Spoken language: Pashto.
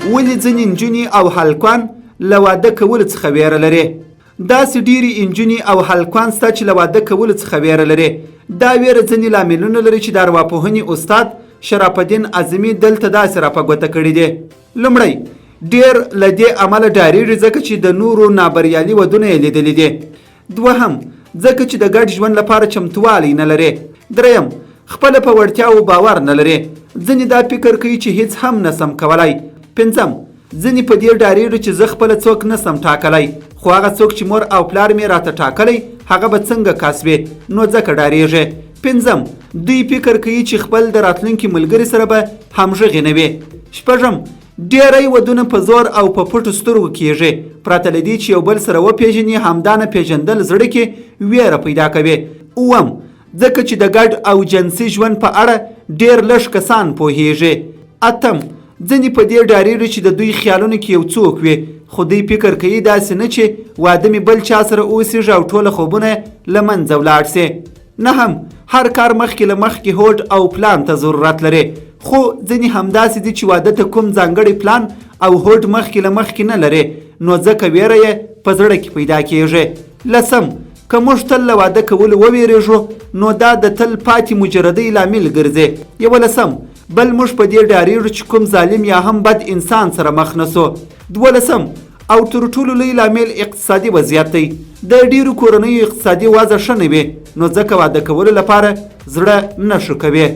ولې ځینې نجونې او هلکان له واده کولو څخه ویره لري؟ داسې ډېرې نجونې او هلکان شته چې له واده کولو څخه ویره لري. دا ویره ځینې لاملونه لري چې د ارواپوهنې استاد شرف الدین اعظمي دلته داسې راپه ګوته کړي دي. لومړی، ډېر له دې امله ډارېږي ځکه چې د نورو نابریالي ودونه یې لیدلي دي. دوهم، ځکه چې د ګډ ژوند لپاره چمتوالی نه لري. دریم، خپله په وړتیاو باور نه لري. ځینې دا فکر کوي چې هیڅ هم نسم کولی. پنځم، ځینې په دې ډارېږي چې زه خپله څوک نسم ټاکلی، خو هغه څوک چې مور او پلار مې راته ټاکلی هغه به څنګه کاسبي، نو ځکه ډارېږي. پنځم، دوی فکر کوي چې خپل د راتلونکي ملګري سره به همغږي نه وي. شپږم، ډېری ودونه په زور او په پټو سترګو کیږي، پرته له دې چې یو بل سره وپېژني. همدا نه پېژندل زړه کې ویره پیدا کوي. اووم، ځکه چې د ګډ او جنسي ژوند په اړه ډېر لږ کسان پوهیږي. اتم، ځینې په دې ډارېږي چې د دوی خیالونو کې یو څوک وي، خو دوی فکر کوي داسې نه چې واده مې بل چا سره اوسېږي او ټوله خوبونه له منځه ولاړ سي. نهم، هر کار مخکې له مخکې هوډ او پلان ته ضرورت لري، خو ځینې همداسې دي چې واده ته کوم ځانګړی پلان او هوډ مخکې له مخکې نه لري، نو ځکه ویره یې په زړه کې پیدا کېږي. لسم، که موږ تل له واده کولو وویرېږو نو دا د تل پاتې مجردۍ لامل ګرځي. 11، بل موږ په دې ډارېږو چې کوم ظالم یا هم بد انسان سره مخ نه سو. 12، او تر ټولو لوی لامل اقتصادي وضعیت دی. د ډېرو کورنیو اقتصادي وضع ښه نه وي، نو ځکه واده کولو لپاره زړه نه ښه کوي.